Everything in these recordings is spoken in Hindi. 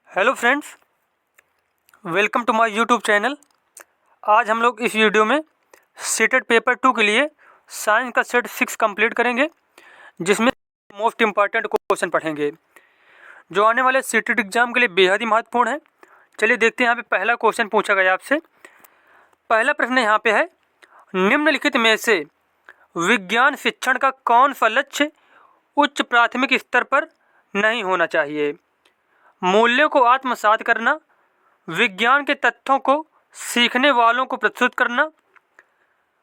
Hello friends, welcome to my YouTube channel. आज हम लोग इस वीडियो में सीटेट पेपर 2 के लिए साइंस का सेट 6 कंप्लीट करेंगे, जिसमें मोस्ट इम्पॉर्टेंट क्वेश्चन पढ़ेंगे जो आने वाले सीटेट एग्जाम के लिए बेहद ही महत्वपूर्ण है। चलिए देखते हैं यहाँ पे पहला क्वेश्चन पूछा गया आपसे। पहला प्रश्न यहाँ पे है, निम्नलिखित में से विज्ञान शिक्षण का कौन सा लक्ष्य उच्च प्राथमिक स्तर पर नहीं होना चाहिए? मूल्यों को आत्मसात करना, विज्ञान के तथ्यों को सीखने वालों को प्रस्तुत करना,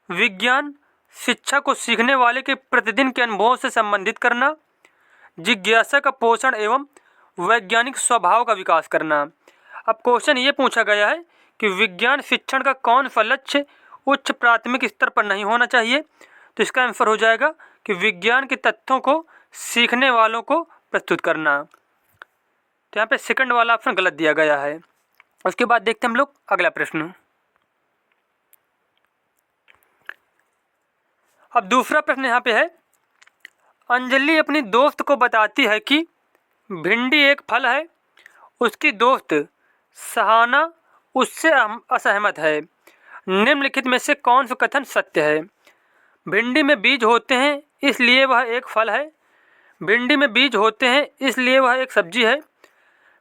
विज्ञान शिक्षा को सीखने वाले के प्रतिदिन के अनुभवों से संबंधित करना, जिज्ञासा का पोषण एवं वैज्ञानिक स्वभाव का विकास करना। अब क्वेश्चन ये पूछा गया है कि विज्ञान शिक्षण का कौन सा लक्ष्य उच्च प्राथमिक स्तर पर नहीं होना चाहिए, तो इसका आंसर हो जाएगा कि विज्ञान के तथ्यों को सीखने वालों को प्रस्तुत करना। तो यहाँ पे सेकंड वाला ऑप्शन गलत दिया गया है। उसके बाद देखते हैं हम लोग अगला प्रश्न। अब दूसरा प्रश्न यहाँ पे है, अंजलि अपनी दोस्त को बताती है कि भिंडी एक फल है। उसकी दोस्त सहाना उससे असहमत है। निम्नलिखित में से कौन सा कथन सत्य है? भिंडी में बीज होते हैं इसलिए वह एक फल है। भिंडी में बीज होते हैं इसलिए वह एक सब्जी है।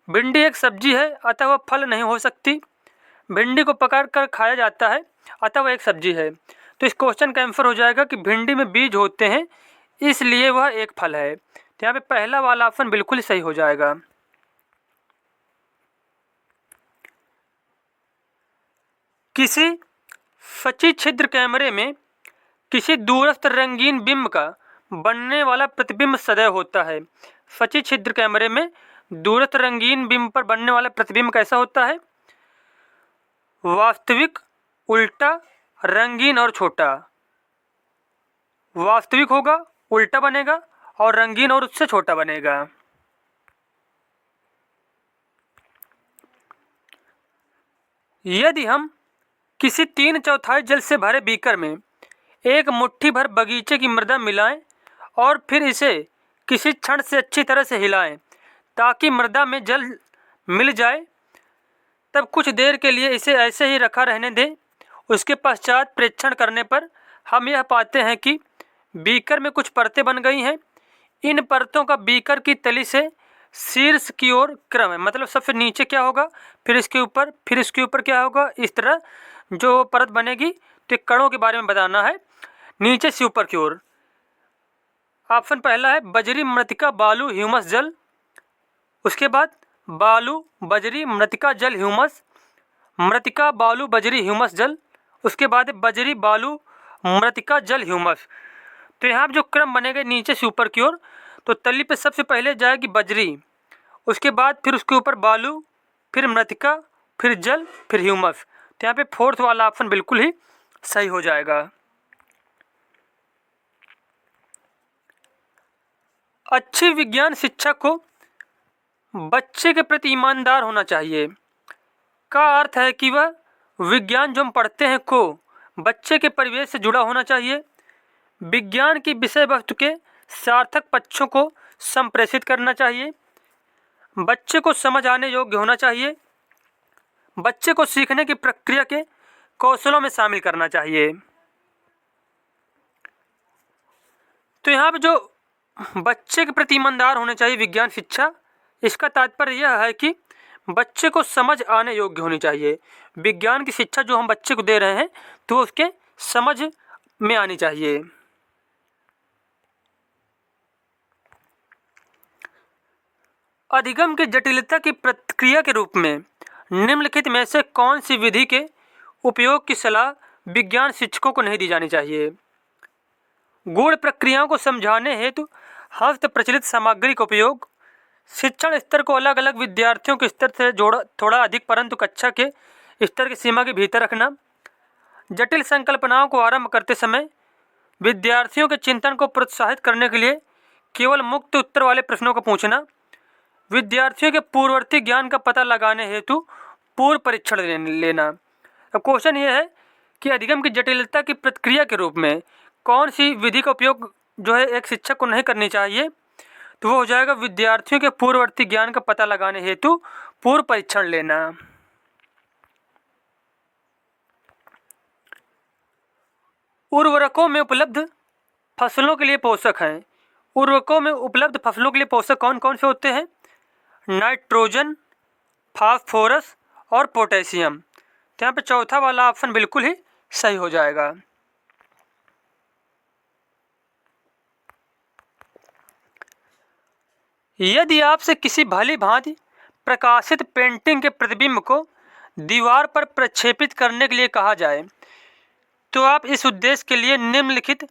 भिंडी एक सब्जी है अतः वह फल नहीं हो सकती। भिंडी को पकाकर कर खाया जाता है अतः वह एक सब्जी है। तो इस क्वेश्चन का आंसर हो जाएगा कि भिंडी में बीज होते हैं इसलिए वह एक फल है। तो यहाँ पे पहला वाला ऑप्शन बिल्कुल सही हो जाएगा। किसी सची छिद्र कैमरे में किसी दूरस्थ रंगीन बिंब का बनने वाला प्रतिबिंब सदैव होता है। सची छिद्र कैमरे में दूरस्थ रंगीन बिंब पर बनने वाला प्रतिबिंब कैसा होता है? वास्तविक, उल्टा, रंगीन और छोटा। वास्तविक होगा, उल्टा बनेगा और रंगीन और उससे छोटा बनेगा। यदि हम किसी 3/4 जल से भरे बीकर में एक मुट्ठी भर बगीचे की मृदा मिलाएं और फिर इसे किसी क्षण से अच्छी तरह से हिलाएं ताकि मृदा में जल मिल जाए, तब कुछ देर के लिए इसे ऐसे ही रखा रहने दें। उसके पश्चात परीक्षण करने पर हम यह पाते हैं कि बीकर में कुछ परतें बन गई हैं। इन परतों का बीकर की तली से शीर्ष की ओर क्रम है, मतलब सबसे नीचे क्या होगा, फिर इसके ऊपर, फिर इसके ऊपर क्या होगा, इस तरह जो परत बनेगी। तो कणों के बारे में बताना है, नीचे से ऊपर की ओर। ऑप्शन पहला है बजरी, मृतिका, बालू, ह्यूमस, जल। उसके बाद बालू, बजरी, मृतिका, जल, ह्यूमस। मृतिका, बालू, बजरी, ह्यूमस, जल। उसके बाद बजरी, बालू, मृतिका, जल, ह्यूमस। तो यहाँ जो क्रम बनेगा नीचे से ऊपर की ओर, तो तली पे सबसे पहले जाएगी बजरी, उसके बाद फिर उसके ऊपर बालू, फिर मृतिका, फिर जल, फिर ह्यूमस। तो यहाँ पे फोर्थ वाला ऑप्शन बिल्कुल ही सही हो जाएगा। अच्छी विज्ञान शिक्षा को बच्चे के प्रति ईमानदार होना चाहिए का अर्थ है कि वह विज्ञान जो हम पढ़ते हैं को बच्चे के परिवेश से जुड़ा होना चाहिए। विज्ञान की विषय वस्तु के सार्थक पक्षों को संप्रेषित करना चाहिए। बच्चे को समझ आने योग्य होना चाहिए। बच्चे को सीखने की प्रक्रिया के कौशलों में शामिल करना चाहिए। तो यहाँ पे जो बच्चे के प्रति ईमानदार होने चाहिए विज्ञान शिक्षा, इसका तात्पर्य यह है कि बच्चे को समझ आने योग्य होनी चाहिए। विज्ञान की शिक्षा जो हम बच्चे को दे रहे हैं तो उसके समझ में आनी चाहिए। अधिगम की जटिलता की प्रतिक्रिया के रूप में निम्नलिखित में से कौन सी विधि के उपयोग की सलाह विज्ञान शिक्षकों को नहीं दी जानी चाहिए? गूढ़ प्रक्रियाओं को समझाने हेतु हस्त प्रचलित सामग्री का उपयोग। शिक्षण स्तर को अलग अलग विद्यार्थियों के स्तर से थोड़ा अधिक परंतु कक्षा के स्तर की सीमा के भीतर रखना। जटिल संकल्पनाओं को आरंभ करते समय विद्यार्थियों के चिंतन को प्रोत्साहित करने के लिए केवल मुक्त उत्तर वाले प्रश्नों को पूछना। विद्यार्थियों के पूर्ववर्ती ज्ञान का पता लगाने हेतु पूर्व परीक्षण लेना। अब क्वेश्चन ये है कि अधिगम की जटिलता की प्रतिक्रिया के रूप में कौन सी विधि का उपयोग जो है एक शिक्षक को नहीं करनी चाहिए? तो वो हो जाएगा विद्यार्थियों के पूर्ववर्ती ज्ञान का पता लगाने हेतु पूर्व परीक्षण लेना। उर्वरकों में उपलब्ध फसलों के लिए पोषक हैं। उर्वरकों में उपलब्ध फसलों के लिए पोषक कौन कौन से होते हैं? नाइट्रोजन, फास्फोरस और पोटेशियम। तो यहाँ पे चौथा वाला ऑप्शन बिल्कुल ही सही हो जाएगा। यदि आपसे किसी भली भांति प्रकाशित पेंटिंग के प्रतिबिंब को दीवार पर प्रक्षेपित करने के लिए कहा जाए तो आप इस उद्देश्य के लिए निम्नलिखित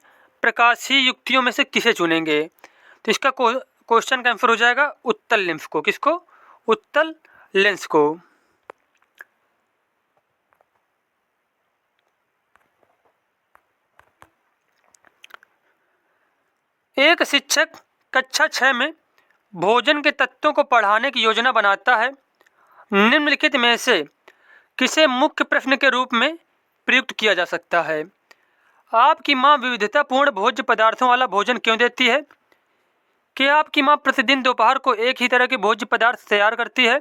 प्रकाशीय युक्तियों में से किसे चुनेंगे? तो इसका क्वेश्चन का आंसर हो जाएगा उत्तल लेंस को। किसको? उत्तल लेंस को। एक शिक्षक कक्षा 6 में भोजन के तत्वों को पढ़ाने की योजना बनाता है। निम्नलिखित में से किसे मुख्य प्रश्न के रूप में प्रयुक्त किया जा सकता है? आपकी माँ विविधतापूर्ण भोज्य पदार्थों वाला भोजन क्यों देती है? क्या आपकी माँ प्रतिदिन दोपहर को एक ही तरह के भोज्य पदार्थ तैयार करती है?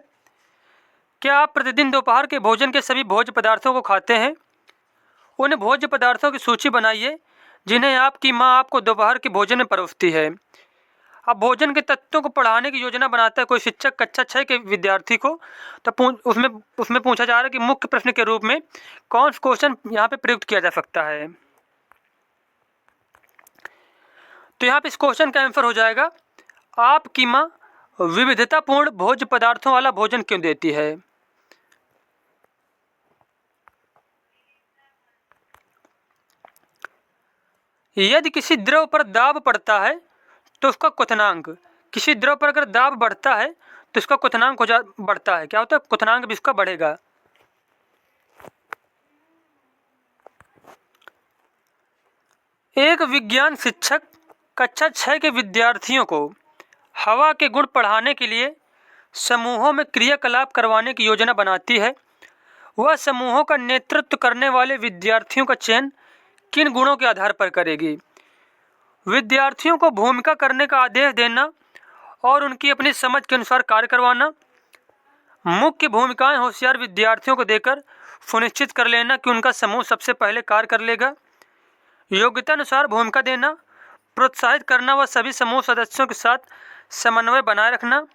क्या आप प्रतिदिन दोपहर के भोजन के सभी भोज्य पदार्थों को खाते हैं? उन भोज्य पदार्थों की सूची बनाइए जिन्हें आपकी माँ आपको दोपहर के भोजन में परोसती है। अब भोजन के तत्वों को पढ़ाने की योजना बनाता है कोई शिक्षक कक्षा 6 के विद्यार्थी को, तो उसमें पूछा जा रहा है कि मुख्य प्रश्न के रूप में कौन सा क्वेश्चन यहाँ पे प्रयुक्त किया जा सकता है? तो यहाँ पे इस क्वेश्चन का आंसर हो जाएगा आपकी माँ विविधतापूर्ण भोज्य पदार्थों वाला भोजन क्यों देती है? यदि किसी द्रव पर दाब पड़ता है तो उसका क्वथनांक, किसी द्रव पर अगर दाब बढ़ता है तो इसका क्वथनांक बढ़ता है। क्या होता है? क्वथनांक भी इसका बढ़ेगा। एक विज्ञान शिक्षक कक्षा 6 के विद्यार्थियों को हवा के गुण पढ़ाने के लिए समूहों में क्रियाकलाप करवाने की योजना बनाती है। वह समूहों का नेतृत्व करने वाले विद्यार्थियों का चयन किन गुणों के आधार पर करेगी? विद्यार्थियों को भूमिका करने का आदेश देना और उनकी अपनी समझ के अनुसार कार्य करवाना, मुख्य भूमिकाएं होशियार विद्यार्थियों को देकर सुनिश्चित कर लेना कि उनका समूह सबसे पहले कार्य कर लेगा, योग्यता अनुसार भूमिका देना, प्रोत्साहित करना व सभी समूह सदस्यों के साथ समन्वय बनाए रखना,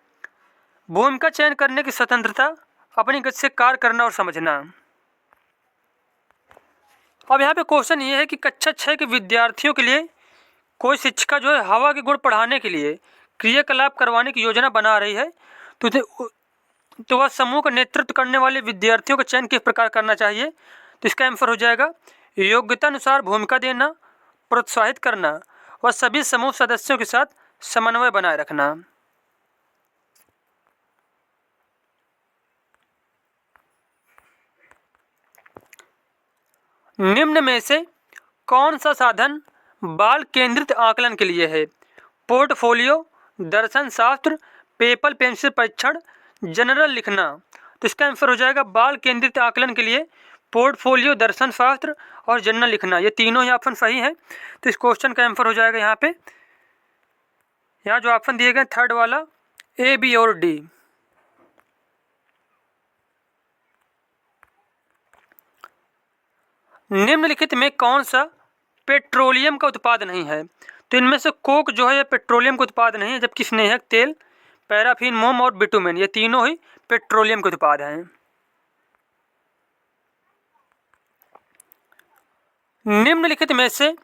भूमिका चयन करने की स्वतंत्रता, अपनी गति से कार्य करना और समझना। अब यहाँ पे क्वेश्चन ये है कि कक्षा 6 के विद्यार्थियों के लिए कोई शिक्षिका जो है हवा के गुण पढ़ाने के लिए क्रियाकलाप करवाने की योजना बना रही है, तो वह समूह का नेतृत्व करने वाले विद्यार्थियों का चयन किस प्रकार करना चाहिए? तो इसका आंसर हो जाएगा योग्यता अनुसार भूमिका देना, प्रोत्साहित करना व सभी समूह सदस्यों के साथ समन्वय बनाए रखना। निम्न में से कौन सा साधन बाल केंद्रित आकलन के लिए है? पोर्टफोलियो, दर्शन शास्त्र, पेपर पेंसिल परीक्षण, जनरल लिखना। तो इसका आंसर हो जाएगा बाल केंद्रित आकलन के लिए पोर्टफोलियो, दर्शन शास्त्र और जनरल लिखना। ये तीनों ही ऑप्शन सही हैं। तो इस क्वेश्चन का आंसर हो जाएगा यहाँ पे, यहाँ जो ऑप्शन दिए गए थर्ड वाला ए, बी और डी। निम्नलिखित में कौन सा पेट्रोलियम का उत्पाद नहीं है? तो इनमें से कोक जो है ये पेट्रोलियम का उत्पाद नहीं है, जबकि स्नेहक तेल, पैराफिन, मोम और बिटुमेन ये तीनों ही पेट्रोलियम के उत्पाद हैं। निम्नलिखित में से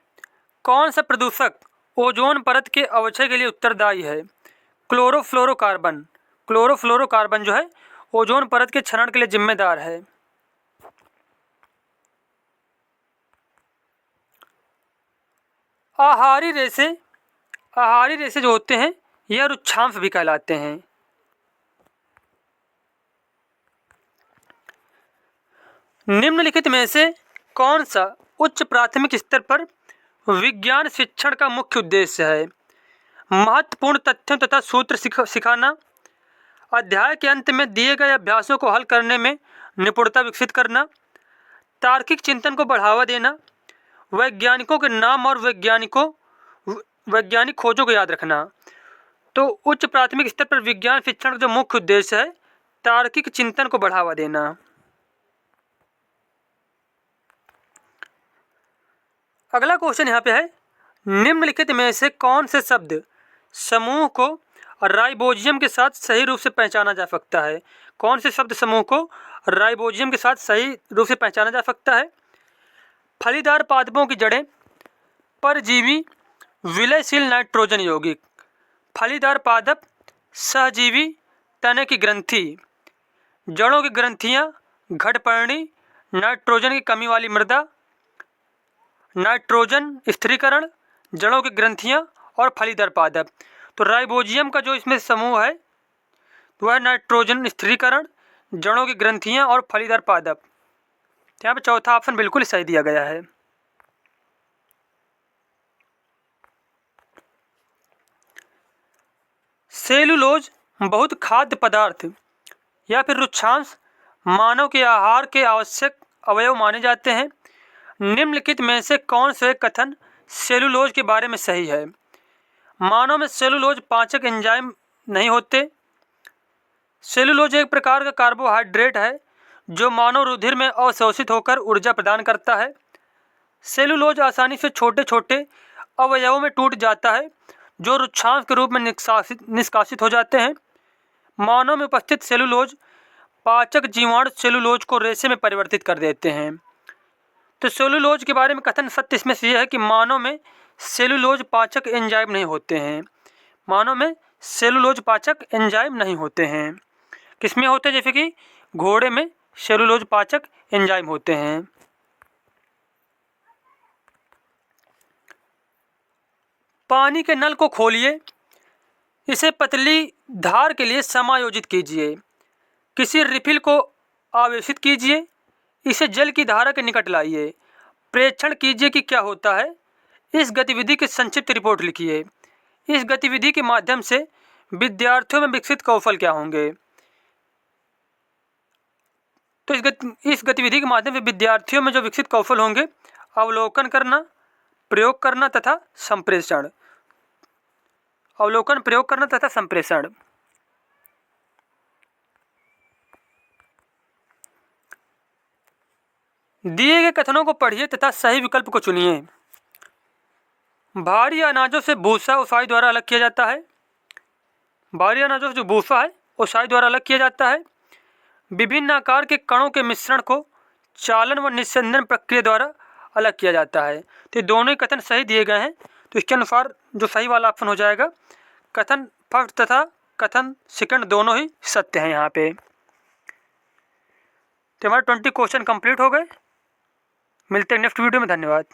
कौन सा प्रदूषक ओजोन परत के अवक्षय के लिए उत्तरदायी है? क्लोरोफ्लोरोकार्बन। क्लोरोफ्लोरोकार्बन जो है ओजोन परत के क्षरण के लिए जिम्मेदार है। आहारी रेशे जो होते हैं यह रुक्षांश भी कहलाते हैं। निम्नलिखित में से कौन सा उच्च प्राथमिक स्तर पर विज्ञान शिक्षण का मुख्य उद्देश्य है? महत्वपूर्ण तथ्यों तथा सूत्र सिखाना, अध्याय के अंत में दिए गए अभ्यासों को हल करने में निपुणता विकसित करना, तार्किक चिंतन को बढ़ावा देना, वैज्ञानिकों के नाम और वैज्ञानिक खोजों को याद रखना। तो उच्च प्राथमिक स्तर पर विज्ञान शिक्षण का जो मुख्य उद्देश्य है तार्किक चिंतन को बढ़ावा देना। अगला क्वेश्चन यहाँ पे है, निम्नलिखित में से कौन से शब्द समूह को राइबोजियम के साथ सही रूप से पहचाना जा सकता है? कौन से शब्द समूह को राइबोजियम के साथ सही रूप से पहचाना जा सकता है? फलीदार पादपों की जड़ें, परजीवी, विलयशील नाइट्रोजन यौगिक। फलीदार पादप, सहजीवी, तने की ग्रंथि, जड़ों की ग्रंथियां, घटपर्णी, नाइट्रोजन की कमी वाली मृदा, नाइट्रोजन स्थिरीकरण, जड़ों की ग्रंथियां और फलीदार पादप। तो राइबोजियम का जो इसमें समूह है वह नाइट्रोजन स्थिरीकरण, जड़ों की ग्रंथियां और फलीदार पादप। यहाँ पे चौथा ऑप्शन बिल्कुल सही दिया गया है। सेलुलोज बहुत खाद्य पदार्थ या फिर रुक्षांश मानव के आहार के आवश्यक अवयव माने जाते हैं। निम्नलिखित में से कौन से कथन सेलुलोज के बारे में सही है? मानव में सेलुलोज पाचक एंजाइम नहीं होते। सेलुलोज एक प्रकार का कार्बोहाइड्रेट है जो मानव रुधिर में अवशोषित होकर ऊर्जा प्रदान करता है। सेलुलोज आसानी से छोटे छोटे अवयवों में टूट जाता है जो रुक्षांश के रूप में निष्कासित हो जाते हैं। मानव में उपस्थित सेलुलोज पाचक जीवाणु सेलुलोज को रेशे में परिवर्तित कर देते हैं। तो सेलुलोज के बारे में कथन सत्य इसमें से यह है कि मानव में सेलुलोज पाचक एंजाइम नहीं होते हैं। मानव में सेलुलोज पाचक एंजाइम नहीं होते हैं। किसमें होते हैं? जैसे कि घोड़े में सेलुलोज पाचक एंजाइम होते हैं। पानी के नल को खोलिए, इसे पतली धार के लिए समायोजित कीजिए, किसी रिफिल को आवेशित कीजिए, इसे जल की धारा के निकट लाइए, प्रेक्षण कीजिए कि क्या होता है, इस गतिविधि की संक्षिप्त रिपोर्ट लिखिए। इस गतिविधि के माध्यम से विद्यार्थियों में विकसित कौशल क्या होंगे? तो इस गतिविधि के माध्यम से विद्यार्थियों में जो विकसित कौशल होंगे, अवलोकन करना, प्रयोग करना तथा संप्रेषण। अवलोकन, प्रयोग करना तथा संप्रेषण। दिए गए कथनों को पढ़िए तथा सही विकल्प को चुनिए। भारी अनाजों से भूसा ओसाई द्वारा अलग किया जाता है। भारी अनाजों से जो भूसा है ओसाई द्वारा अलग किया जाता है। विभिन्न आकार के कणों के मिश्रण को चालन व निस्यंदन प्रक्रिया द्वारा अलग किया जाता है। तो ये दोनों ही कथन सही दिए गए हैं। तो इसके अनुसार जो सही वाला ऑप्शन हो जाएगा, कथन फर्स्ट तथा कथन सेकंड दोनों ही सत्य हैं यहाँ पे। तो हमारे 20 क्वेश्चन कंप्लीट हो गए। मिलते हैं नेक्स्ट वीडियो में। धन्यवाद।